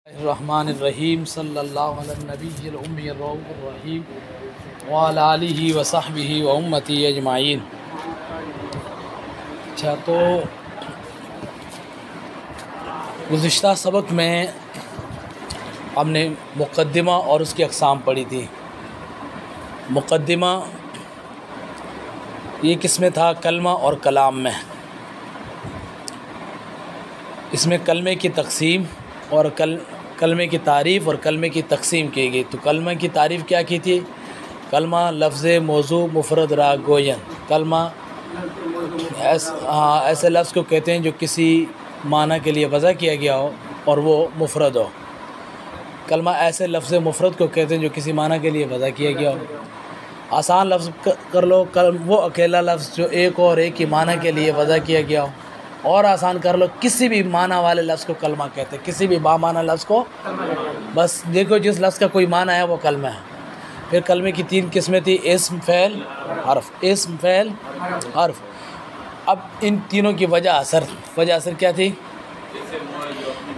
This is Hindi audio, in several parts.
रहमानिर्रहीम सल्लल्लाहु अला नबिय्यिल उम्मिय्यिर रऊफ़िर रहीम व अला आलिहि व सहबिहि व उम्मती अजमाइन। अच्छा, तो गुज़िश्ता सबक में हमने मुक़द्दिमा और उसकी अक़साम पढ़ी थी। मुक़द्दिमा ये किसमें था? कलमा और कलाम में। इसमें कलमे की तक़सीम और कलमे की तारीफ़ और कलमे की तक़सीम की गई। तो कलमे की तारीफ़ क्या की थी? कलमा लफ्ज़ मौजू मुफ़रद रा गोयन। कलमा ऐसे लफ्ज़ को कहते हैं जो किसी माना के लिए वज़ा किया गया हो और वो मुफ़रद हो। कलमा ऐसे लफ्ज़ मुफ़रद को कहते हैं जो किसी माना के लिए वज़ा किया गया हो। आसान लफ्ज़ कर लो, वो अकेला लफ्ज़ जो एक और एक ही माना के लिए वज़ा किया गया हो। और आसान कर लो, किसी भी माना वाले लफ्ज़ को कलमा कहते हैं, किसी भी बामाना लफ्ज़ को। बस देखो, जिस लफ्ज़ का कोई माना है वो कलमा है। फिर कलमे की तीन किस्में थी: इस्म, फ़ेल, हर्फ। इस्म, फ़ेल, हर्फ। अब इन तीनों की वजह असर क्या थी?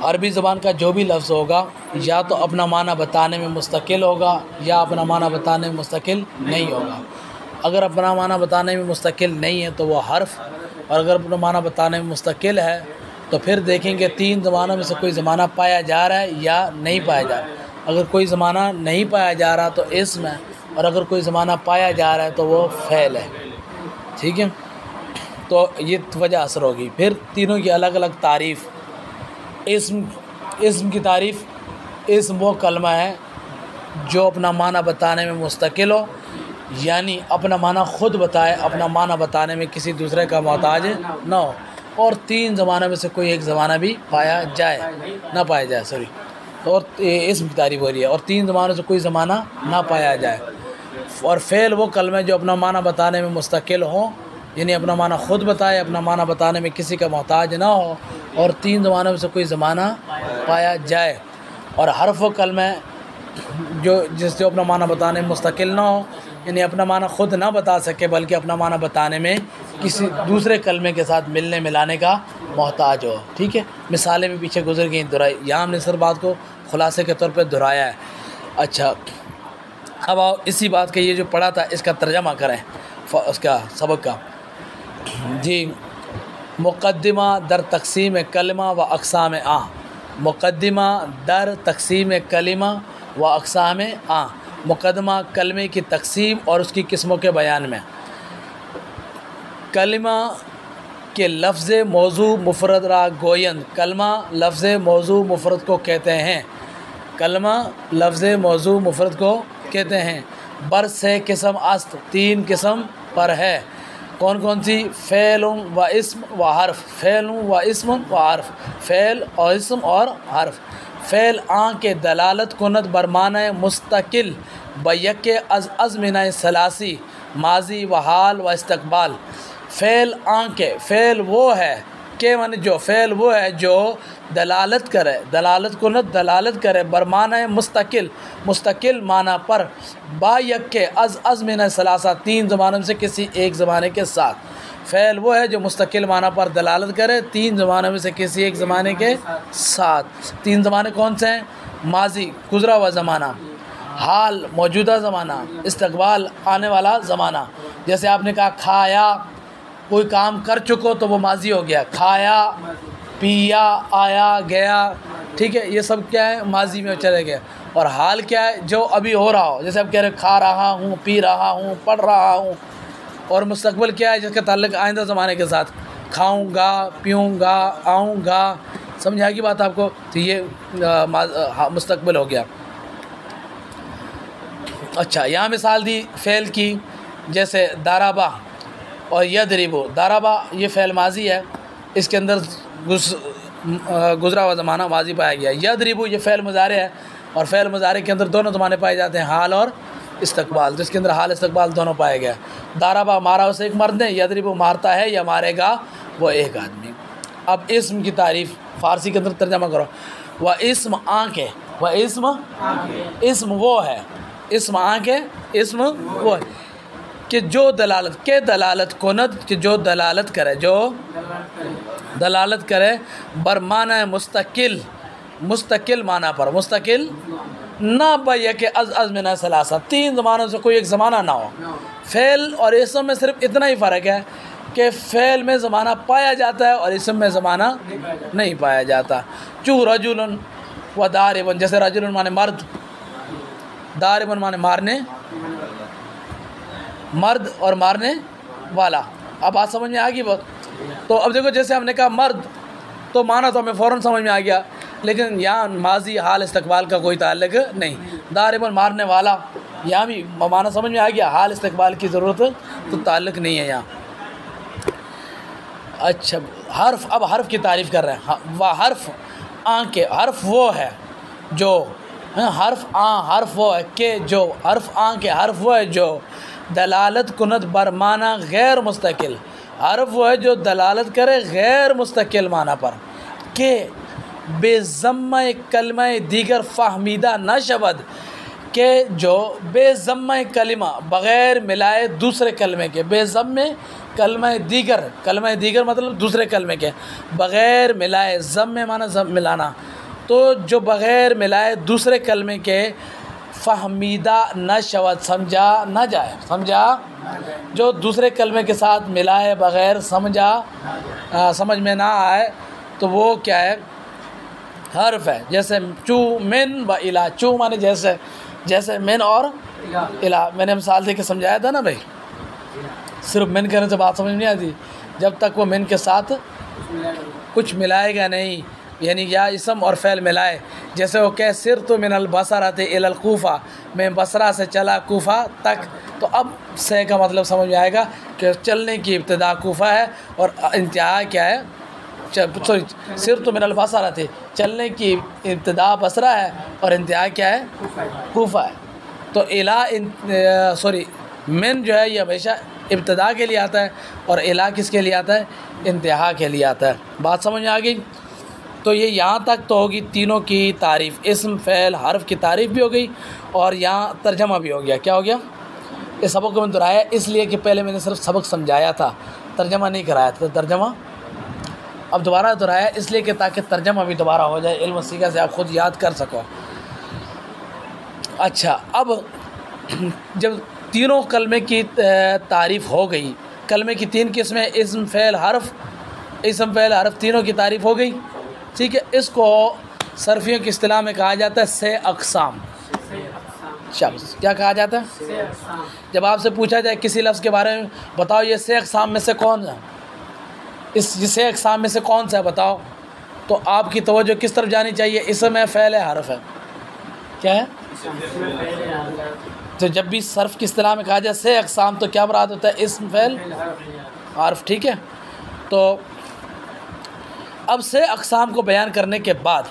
अरबी ज़बान का जो भी लफ्ज़ होगा या तो अपना माना बताने में मुस्तकिल होगा या अपना माना बताने में मुस्तकिल नहीं होगा। अगर अपना माना बताने में मुस्तकिल नहीं है तो वह हर्फ, और अगर अपना माना बताने में मुस्तकिल है तो फिर देखेंगे तीन ज़मानों में से कोई ज़माना पाया जा रहा है या नहीं पाया जा रहा। अगर कोई ज़माना नहीं पाया जा रहा तो इस्म है, और अगर कोई ज़माना पाया जा रहा है तो वो फ़ेल है। ठीक है, तो ये वजह असर होगी। फिर तीनों की अलग अलग तारीफ़। इस्म की तारीफ़: इस्म वो कलमा है जो अपना माना बताने में मुस्तकिल हो, यानी अपना माना ख़ुद बताए, अपना माना बताने में किसी दूसरे का मोहताज ना हो, और तीन ज़माने में से कोई एक ज़माना भी पाया जाए ना पाया जाए, सॉरी। तो और इस्म की तारीफ़ हो रही है, और तीन ज़मानों से कोई ज़माना ना पाया जाए। और फ़ेल वो कलमे जो अपना माना बताने में मुस्तकिल हो, यानी अपना माना ख़ुद बताए, अपना माना बताने में किसी का मोहताज ना हो, और तीन ज़मानों में से कोई ज़माना पाया जाए। और हर्फ वो कलमा है जो अपना माना बताने में मुस्तकिल ना हो, यानी अपना माना ख़ुद ना बता सके बल्कि अपना माना बताने में किसी दूसरे कलमे के साथ मिलने मिलाने का मोहताज हो। ठीक है, मिसालें भी पीछे गुजर गई, दोहराई। यहाँ हमने सर बात को ख़ुलासे के तौर पे दोहराया है। अच्छा, अब आओ इसी बात का ये जो पढ़ा था इसका तर्जमा करें, उसका सबक का। जी, मुक़द्दिमा दर तक़सीम कलमा व अक़साम आ। मुक़द्दिमा दर तक़सीम कलिमा व अक़साम आ। मुक़द्दमा कलमे की तक़सीम और उसकी किस्मों के बयान में। कलिमा के लफ्ज़ मौजू मुफ़रद रा गोयन। कलमा लफ्ज़ मौजू मुफ़रद को कहते हैं। कलमा लफ्ज़ मौजू मुफ़रद को कहते हैं। बर से किस्म अस्त, तीन किस्म पर है। कौन कौन सी? फ़ेल व इस्म व हर्फ। फ़ेल व इस्म व हर्फ। फ़ेल और इस्म और हर्फ। फ़ेल आ के दलालत कुनत बरमाना मुस्तकिल बैक अज़मिना सलासी माजी व हाल व इस्तकबाल। फ़ेल आ के, फ़ेल वो है के माने जो, फ़ेल वो है जो दलालत करे, दलालत कुनत दलालत करे बरमाना मुस्तकिल, मुस्तकिल माना पर, बायक के अज़मिना सलासा, तीन ज़मानों में से किसी एक ज़माने के साथ। फ़ेल वो है जो मुस्तकिल माना पर दलालत करे तीन ज़मानों में से किसी एक ज़माने के साथ। तीन ज़माने कौन से हैं? माजी, गुज़रा हुआ ज़माना; हाल, मौजूदा ज़माना; इस्तकबाल, आने वाला ज़माना। जैसे आपने कहा खाया, कोई काम कर चुको तो वो माजी हो गया। खाया, पिया, आया, गया। ठीक है, ये सब क्या है? माजी में चले गए। और हाल क्या है? जो अभी हो रहा हो, जैसे आप कह रहे खा रहा हूँ, पी रहा हूँ, पढ़ रहा हूँ। और मुस्तकबिल क्या है? जिसका ताल्लुक़ आइंदा ज़माने के साथ, खाऊँगा, पीऊँगा, आऊँगा। समझ आएगी बात आपको? तो ये मुस्तकबिल हो गया। अच्छा, यहाँ मिसाल दी फ़ेल की, जैसे दाराबा और यदरिबो। दाराबा ये फ़ेल माजी है, इसके अंदर गुज़रा हुआ ज़माना माजी पाया गया। यदरिबो ये फ़ेल मुज़ारे है, और फ़ेल मुज़ारे के अंदर दोनों ज़माने पाए जाते हैं, हाल और इस्तकबाल, जिसके अंदर हाल इस्तकबाल दोनों पाए गए। दाराबा मारा उसे एक मर्द ने, यदरिबो मारता है या मारेगा वो एक आदमी। अब इस्म की तारीफ़ फ़ारसी के अंदर तर्जमा करो। व इस्म आँखें, व इस्म, इस्म वो है, इस्म आँखें, इस्म वो है कि जो दलालत के दलालत कुनत, कि जो दलालत करे, जो दलालत करे बरमाना मुस्तकिल, मुस्तकिल माना पर, मुस्तकिल ना भैया के अज़मिना सलासा, 3 ज़मानों से कोई एक ज़माना ना हो। फ़ेल और इसम में सिर्फ इतना ही फ़र्क है कि फ़ेल में ज़माना पाया जाता है और इसम में ज़माना नहीं पाया जाता। चू रजुलन व दारिबन, जैसे रजुलन माने मर्द, दारिबन माने मारने, मर्द और मारने वाला। अब बात समझ में आ गई बात? तो अब देखो, जैसे हमने कहा मर्द तो माना तो हमें फ़ौरन समझ में आ गया, लेकिन यहाँ माजी हाल इस्तकबाल का कोई ताल्लुक नहीं। दारिबन मारने वाला, यहाँ भी माना समझ में आ गया, हाल इस्तकबाल की ज़रूरत तो ताल्लुक नहीं है यहाँ। अच्छा, हर्फ, अब हर्फ की तारीफ़ कर रहे हैं। वह हर्फ आ के, हर्फ वो है जो, हर्फ आ, हर्फ वो है कि जो, हर्फ आ के हर्फ वो है जो दलालत कुनत बर माना गैर मुस्तकिल, हर्फ वो है जो दलालत करे गैर मुस्तकिल माना पर, के बेज़म्मा कलमा दीगर फ़हमीदा न शबद, के जो बेज़म्मा कलमा बग़ैर मिलाए दूसरे कलमे के, बेज़म्मे कलमा दीगर मतलब दूसरे कलमे के, बग़ैर मिलाए, ज़म्मे माना ज़म मिलाना, तो जो बग़ैर मिलाए दूसरे कलमे के फ़हमीदा न शवद, समझा न जाए, समझा जो दूसरे कलमे के साथ मिलाए बग़ैर समझा, समझ में ना आए, तो वो क्या है, हर्फ है। जैसे चू मिन व इला, चू माने जैसे, जैसे मिन और इला, मैंने मिसाल दे के समझाया था ना भाई। सिर्फ मिन करने से बात समझ नहीं आती, जब तक वो मिन के साथ कुछ मिलाएगा नहीं, यानी या इसम और फ़ैल मिलाए। जैसे वो कह सिर तो मिनल बसराते इलल कूफ़ा, मैं बसरा से चला कूफ़ा तक, तो अब से का मतलब समझ में आएगा कि चलने की इब्तिदा कूफ़ा है और इंतहा क्या है, सॉरी, सिर तो मिनल बसरा थे, चलने की इब्तिदा बसरा है और इंतहा क्या है, कूफ़ा है। तो इला सॉरी मिन जो है ये हमेशा इब्तिदा के लिए आता है और इला किसके लिए आता है, इंतहा के लिए आता है। बात समझ में आ गई? तो ये यहाँ तक तो होगी तीनों की तारीफ़, इस्म फ़ेल हर्फ की तारीफ़ भी हो गई और यहाँ तर्जमा भी हो गया। क्या हो गया? इस सबक को मैंने दोहराया इसलिए कि पहले मैंने सिर्फ सबक समझाया था, तर्जमा नहीं कराया था। तो तर्जमा अब दोबारा दोहराया इसलिए कि ताकि तर्जमा भी दोबारा हो जाए, इल्म सीखा से आप ख़ुद याद कर सको। अच्छा, अब जब तीनों कलमे की तारीफ़ हो गई, कलमे की 3 किस्में, इस्म फ़ेल हर्फ, इस्म फ़ेल हर्फ तीनों की तारीफ़ हो गई, ठीक है। इसको सर्फियों की इस्तिलाह में कहा जाता है से अक़साम। शाबाश, क्या कहा जाता है? जब आपसे पूछा जाए किसी लफ्ज़ के बारे में, बताओ ये से अक़साम में से कौन है, इस से अक़साम में से कौन सा है बताओ, तो आपकी तवज्जो किस तरफ जानी चाहिए? इस्म है, फ़ेल है, हर्फ है? क्या है? तो जब भी सर्फ की इस्तिलाह में कहा जाए से अक़साम, तो क्या मुराद होता है? इस्म, फ़ेल, हर्फ, ठीक है। तो अब से अक़साम को बयान करने के बाद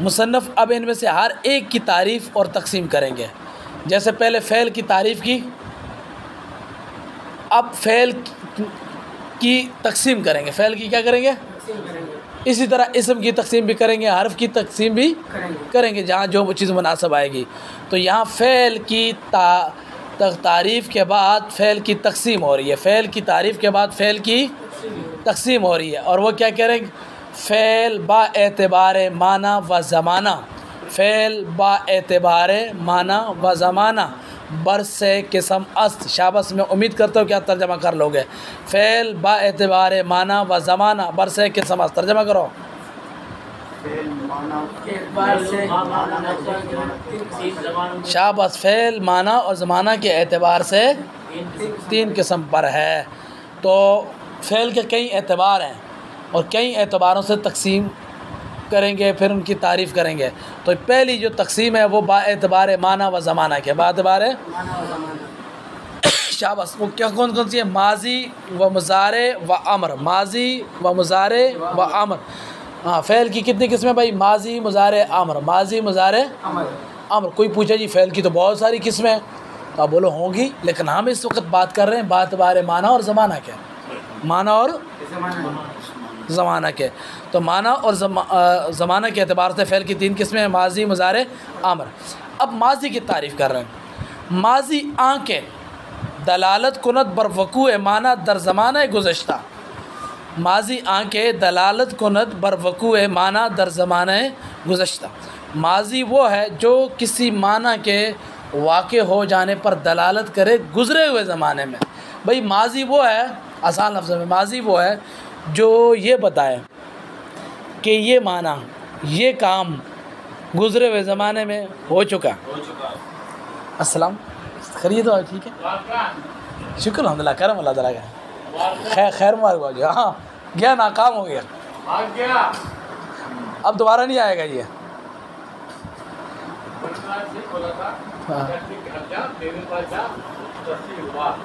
मुसन्नफ़ अब इनमें से हर एक की तारीफ़ और तकसीम करेंगे। जैसे पहले फ़ेल की तारीफ़ की, अब फ़ेल की तकसीम करेंगे। फ़ेल की क्या करेंगे? इसी तरह इस्म की तकसीम भी करेंगे, हर्फ की तकसीम भी करेंगे, जहाँ जो चीज़ मुनासिब आएगी। तो यहाँ फ़ेल की तारीफ़ के बाद फ़ेल की तकसीम हो रही है, फ़ेल की तारीफ़ के बाद फ़ेल की तकसीम हो रही है। और वो क्या कह रहे हैं? फ़ेल बा एतबार माना व ज़माना, फ़ेल बा एतबार माना व ज़माना, बरसे किस्म अस्त। शाबाश, मैं उम्मीद करता हूँ क्या तर्जमा कर लोगे। फ़ेल बा एतबार माना व ज़माना, बरसे किस्म अस्त, तर्जमा करो। शाबाश, फ़ेल माना और ज़माना के एतबार से 3 किस्म पर है। तो फ़ेल के कई एतबार हैं और कई एतबारों से तकसीम करेंगे, फिर उनकी तारीफ़ करेंगे। तो पहली जो तकसीम है वो बा एतबार माना व ज़माना के, बा एतबार शाबाश, वो क्या कौन कौन सी है? माजी व मुज़ारे व अमर, माजी व मुज़ारे व अमर। हाँ, फ़ेल की कितनी किस्में भाई? माजी, मुज़ारे, अमर, माजी, मुज़ारे, अमर। कोई पूछे जी फ़ेल की तो बहुत सारी किस्में, तो आप बोलो होंगी, लेकिन हम इस वक्त बात कर रहे हैं बा एतबार माना और ज़माना के, माना और ज़माना के। तो माना और ज़माना के एतबार से फ़ेल की 3 किस्में हैं, माजी, मुज़ारे, आमर। अब माजी की तारीफ़ कर रहे हैं। माजी आके दलालत कुनत बर वक़ूअ माना दर ज़माना गुज़श्ता, माजी आके दलालत कुनत बर वक़ूअ माना दर ज़माना गुज़श्ता। माजी वो है जो किसी माना के वाक़े हो जाने पर दलालत करे गुज़रे हुए ज़माने में। भाई माजी वो है, आसान लफ्ज़ में माजी वो है जो ये बताए कि ये माना, ये काम गुज़रे हुए ज़माने में हो चुका। अस्सलाम खैरियत हो? ठीक है, शुक्र अल्हम्दुलिल्लाह, करम अल्लाह ताला का। खैर मुबारक हो। हाँ गया, नाकाम हो गया, अब दोबारा नहीं आएगा ये।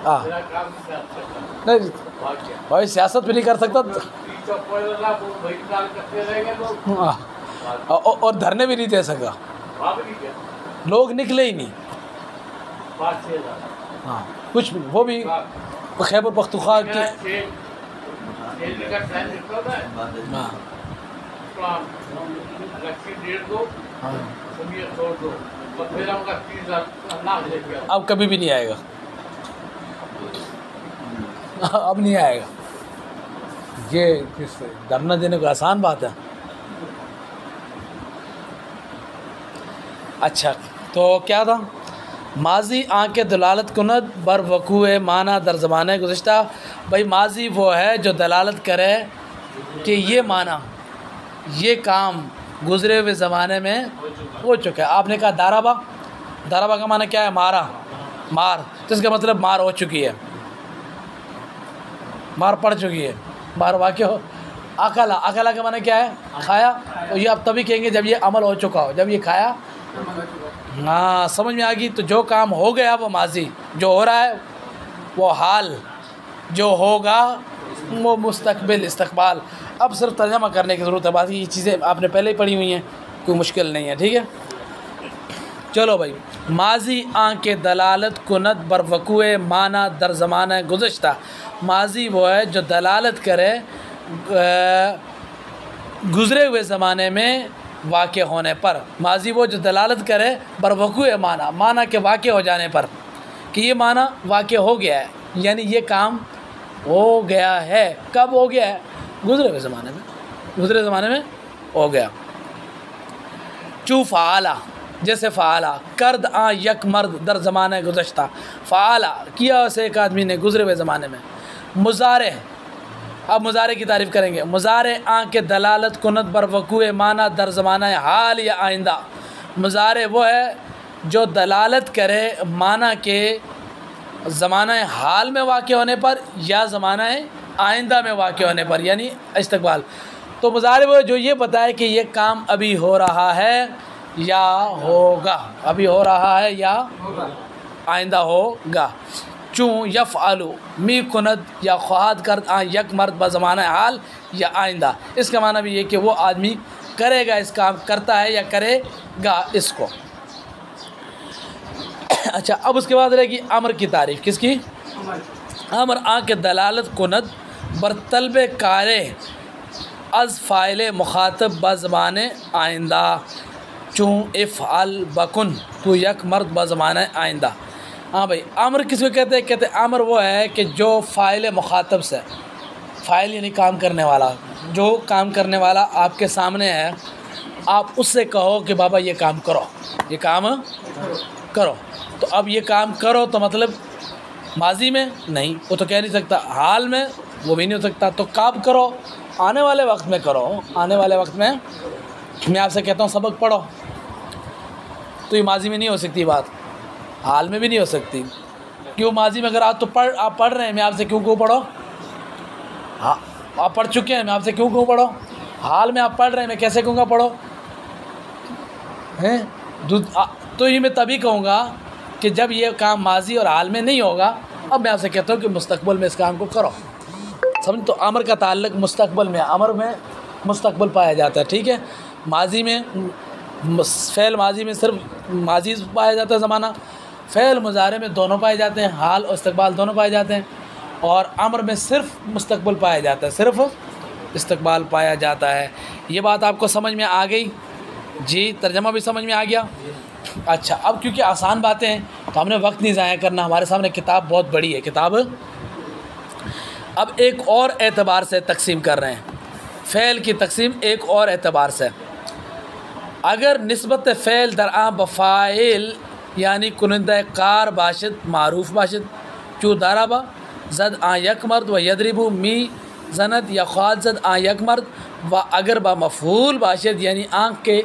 हाँ नहीं भाई, सियासत भी नहीं कर सकता और धरने भी नहीं दे सका, लोग निकले ही नहीं। हाँ कुछ भी, वो भी खैबर पख्तूनख्वा की। अब कभी भी नहीं आएगा, अब नहीं आएगा। ये किस धरना देने को आसान बात है। अच्छा तो क्या था? माजी आँके दलालत कुनद बर वक़ूए माना दर ज़माने गुज़श्ता। भाई माजी वो है जो दलालत करे कि ये माना, ये काम गुज़रे हुए ज़माने में हो चुका है। आपने कहा दाराबा, दाराबा का माना क्या है? मारा, मार, तो इसका मतलब मार हो चुकी है, मार पड़ चुकी है, मार वाक़ई हो। अकला, अकला का माना क्या है? खाया। तो ये आप तभी कहेंगे जब ये अमल हो चुका हो, जब ये खाया। हाँ समझ में आ गई। तो जो काम हो गया वो माजी, जो हो रहा है वो हाल, जो होगा वो मुस्तकबिल इस्तकबाल। अब सिर्फ तर्जमा करने की ज़रूरत है, बाकी ये चीज़ें आपने पहले ही पढ़ी हुई हैं, कोई मुश्किल नहीं है। ठीक है, चलो भाई। माजी आँके दलालत कुनत बर वक़ूए माना दर ज़माना गुज़श्ता। माजी वो है जो दलालत करे गुज़रे हुए ज़माने में वाक़े होने पर। माजी वो जो दलालत करे बर वक़ूए माना, माना के वाक़े हो जाने पर, कि ये माना वाक़े हो गया है, यानी ये काम हो गया है। कब हो गया है? गुज़रे हुए ज़माने में, गुज़रे ज़माने में हो गया। चू फ़ाला, जैसे फ़ाला कर्द आ यक मर्द दर ज़माने गुज़श्ता। फ़ाला किया उसे एक आदमी ने गुज़रे हुए ज़माने में। मुज़ारे, अब मुज़ारे की तारीफ़ करेंगे। मुज़ारे आ के दलालत कुनत बर वक़ूए माना दर ज़माना हाल या आइंदा। मुज़ारे वो है जो दलालत करे माना के ज़माना हाल में वाक़े होने पर या ज़माना आइंदा में वाक़े होने पर, यानी इस्तकबाल। तो मुज़ारे वो जो ये बताए कि ये काम अभी हो रहा है या होगा, अभी हो रहा है या आइंदा होगा। चूँ यफ़अलु मी कुनत या ख्वाहद कर आ यक मर्द बज़माना हाल या आइंदा। इसका माना भी ये कि वो आदमी करेगा, इस काम करता है या करेगा इसको। अच्छा, अब उसके बाद रहेगी अमर की तारीफ़। किसकी? अमर आ के दलालत कुनत बर तलब कारे अज़ फ़ाइल मुखातब बज़माने आइंदा। चूँ इफ़अल बकुन तो यक मर्द बज़माना आइंदा। हाँ भाई, अमर किसको कहते हैं? कहते हैं अमर वो है कि जो फ़ाइल मुखातब से, फ़ाइल यानी काम करने वाला, जो काम करने वाला आपके सामने है, आप उससे कहो कि बाबा ये काम करो, ये काम करो। तो अब ये काम करो तो मतलब माजी में नहीं, वो तो कह नहीं सकता, हाल में वो भी नहीं हो सकता। तो कब करो? आने वाले वक्त में करो। आने वाले वक्त में मैं आपसे कहता हूँ सबक पढ़ो, तो ये माजी में नहीं हो सकती बात, हाल में भी नहीं हो सकती। क्यों? माजी में अगर आप पढ़ रहे हैं, मैं आपसे क्यों पढ़ो? हाँ आप पढ़ चुके हैं, मैं आपसे क्यों पढ़ो? हाल में आप पढ़ रहे हैं, मैं कैसे कहूँगा पढ़ो? हैं तो ये मैं तभी कहूँगा कि जब ये काम माजी और हाल में नहीं होगा। अब मैं आपसे कहता हूँ कि मुस्तकबिल में इस काम को करो। समझ? तो अमर का ताल्लुक मुस्तकबिल में, अमर में मुस्तकबिल पाया जाता है। ठीक है, माजी में फ़ेल माजी में सिर्फ माजी पाया जाता है ज़माना, फ़ेल मुज़ारे में दोनों पाए जाते हैं, हाल और इस्तकबाल दोनों पाए जाते हैं, और अमर में सिर्फ मुस्तकबिल पाया जाता है, सिर्फ इस्तकबाल पाया जाता है। ये बात आपको समझ में आ गई? जी, तर्जमा भी समझ में आ गया? अच्छा, अब क्योंकि आसान बातें हैं तो हमने वक्त नहीं ज़ाया करना, हमारे सामने किताब बहुत बड़ी है। किताब अब एक और एतबार से तकसीम कर रहे हैं, फ़ेल की तकसीम एक और एतबार से। अगर निस्बत फ़ेल दरआं बफ़ाइल यानी कुनिंदा कार बाशद मारूफ बाशद चू दाराबा जद आ यक मर्द व यदरिबू मी जनत या ख्वाद जद आ यक मर्द व अगर बा मफूल बाशद यानी आँख के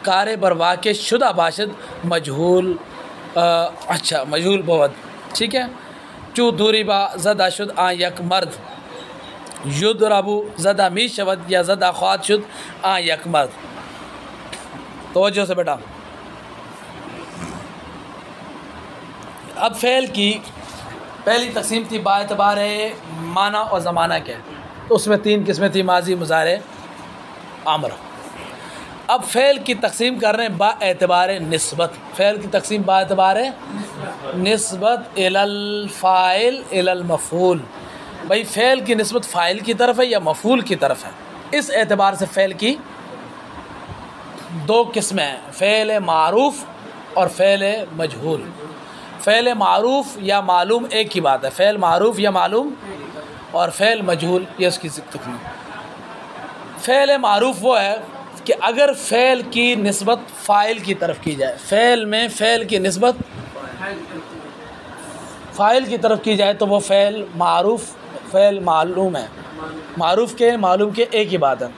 कारे बर वाक़ शुदा बाशद मजहूल अच्छा मजहूल बहुत ठीक है। चू दूरी बा जदा शुद आ यक मर्द युद रबू जदा मी शवद या जदा ख्वाद शुद आ यक मर्द। तवज्जो से बेटा, अब फ़ेल की पहली तकसीम थी बाएतबार माना और ज़माना के, तो उसमें 3 किस्में थी माजी मुज़ारे अम्र। अब फ़ेल की तकसीम कर रहे हैं बाएतबार निस्बत। फ़ेल की तकसीम बाएतबार निस्बत इलल फ़ाइल इलल मफ़ूल। भाई फ़ेल की निस्बत फ़ाइल की तरफ है या मफ़ूल की तरफ है। इस एतबार से फ़ेल की 2 किस्में हैं, फ़ेल मारूफ़ और फ़ेल मजहूल। फ़ेल मारूफ़ या मालूम एक ही बात है, फ़ेल मारूफ़ या मालूम, और फ़ेल मजहूल ये उसकी तकसीम। फ़ेल मारूफ़ वो है कि अगर फ़ेल की निस्बत फ़ाइल की तरफ की जाए, फ़ेल में फ़ेल की निस्बत फ़ाइल की तरफ की जाए तो वो फ़ेल मारूफ़ फ़ेल मालूम है। मारूफ़ के मालूम के एक ही बात है।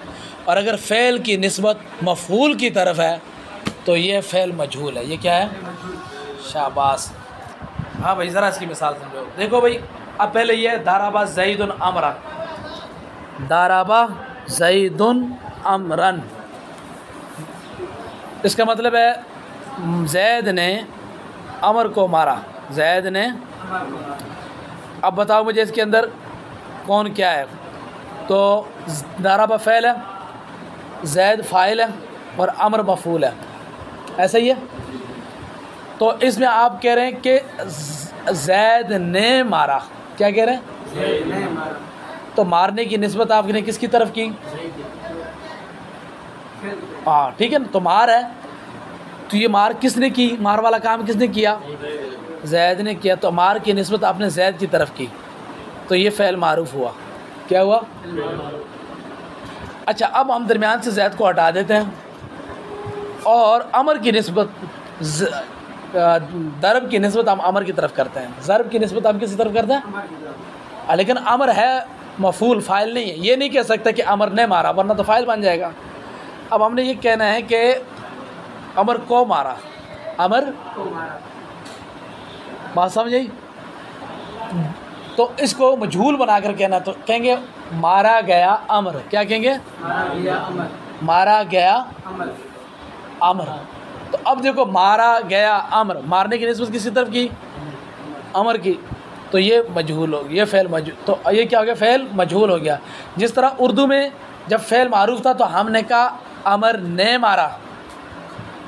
और अगर फ़ेल की निस्बत मफ़ूल की तरफ है तो ये फ़ेल मजहूल है। ये क्या है? शाबाश। हाँ भाई ज़रा इसकी मिसाल समझो। देखो भाई अब पहले ये दाराबा ज़ैदुन अमरन, दाराबा ज़ैदुन अमरन, इसका मतलब है ज़ैद ने अमर को मारा, ज़ैद ने। अब बताओ मुझे इसके अंदर कौन क्या है। तो दाराबा फ़ेल है, ज़ैद फ़ाइल है और अमर मफ़ूल है, ऐसा ही है। तो इसमें आप कह रहे हैं कि ज़ैद ने मारा, क्या कह रहे हैं? तो मारने की निस्बत आपने किसकी तरफ की? हाँ ठीक है ना, तो मार है, तो ये मार किसने की? मार वाला काम किसने किया? ज़ैद ने किया। तो मार की निस्बत आपने ज़ैद की तरफ की, तो ये फ़ेल मारूफ़ हुआ। क्या हुआ? अच्छा, अब हम दरमियान से ज़ैद को हटा देते हैं और अमर की निस्बत दरब की निस्बत हम अमर की तरफ करते हैं, ज़रब की निस्बत हम किसी तरफ करते हैं। लेकिन अमर है मफ़ूल, फ़ाइल नहीं है। ये नहीं कह सकता कि अमर ने मारा, वरना तो फ़ाइल बन जाएगा। अब हमने ये कहना है कि अमर को मारा, अमर को मारा, बात समझ आई? तो इसको मजहूल बनाकर कहना, तो कहेंगे मारा गया अमर। क्या कहेंगे? मारा गया अमर। तो अब देखो मारा गया अमर, मारने की निस्बत किसी तरफ की? अमर की, तो ये मजहूल हो गया, ये फ़ेल मजहूल। तो ये क्या हो गया? फ़ेल मजहूल हो गया। जिस तरह उर्दू में जब फ़ेल मारूफ़ था तो हमने कहा अमर ने मारा,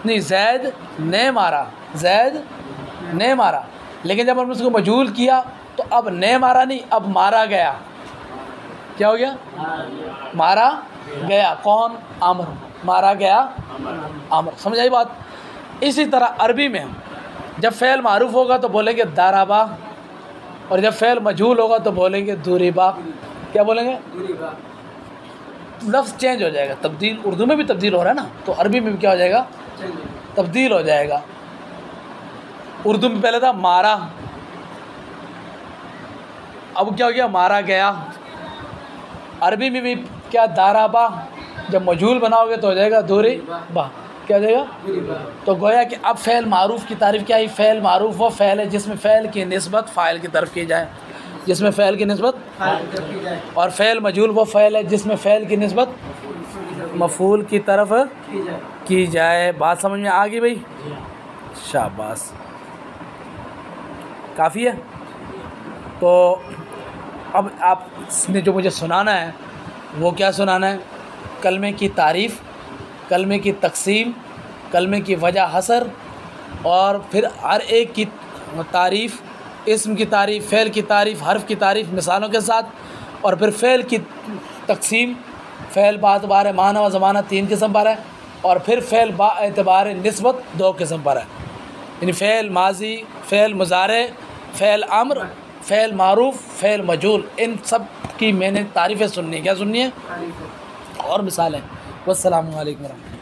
नहीं ज़ैद ने मारा, ज़ैद ने मारा। लेकिन जब हमने उसको मजहूल किया तो अब ने मारा नहीं, अब मारा गया। क्या हो गया? मारा गया। कौन? अमर। मारा गया अमर। समझ आई बात? इसी तरह अरबी में जब फ़ेल मारूफ़ होगा तो बोलेंगे दाराबा, और जब फ़ेल मजहूल होगा तो बोलेंगे दूरीबा। क्या बोलेंगे? लफ्ज़ चेंज हो जाएगा, तब्दील। उर्दू में भी तब्दील हो रहा है ना, तो अरबी में भी क्या हो जाएगा? तब्दील हो जाएगा। उर्दू में पहले था मारा, अब क्या हो गया? मारा गया। अरबी में भी क्या? दाराबा। जब मजहूल बनाओगे तो हो जाएगा दूरीबा। क्या हो जाएगा? तो गोया कि अब फ़ेल मारूफ़ की तारीफ़ क्या है? फ़ेल मारूफ़ वो फ़ेल है जिसमें फ़ेल की निस्बत फ़ाइल की तरफ की जाए, जिसमें फ़ेल की निस्बत, और फ़ेल मजहूल वो फ़ेल है जिसमें फ़ेल की निस्बत मफ़ूल की तरफ की जाए। बात समझ में आ गई भाई? शाबाश, काफ़ी है। तो अब आपने जो मुझे सुनाना है वो क्या सुनाना है? कलमे की तारीफ़, कलमे की तकसीम, कलमे की वजह हसर, और फिर हर एक की तारीफ़, इस्म की तारीफ़, फ़ेल की तारीफ़, हर्फ़ की तारीफ़ मिसालों के साथ, और फिर फ़ेल की तकसीम, फ़ेल बाएतबार माना व ज़माना 3 किस्म पर है, और फिर फ़ेल बाएतबार निस्बत 2 किस्म पर है। यानी फ़ेल माजी, फ़ेल मुज़ारे, फ़ेल अम्र, फ़ेल मारूफ़, फ़ेल मजहूल। इन सब की मैंने तारीफ़ें सुननी है। क्या सुननी है? और मिसालें। वस्सलामु अलैकुम।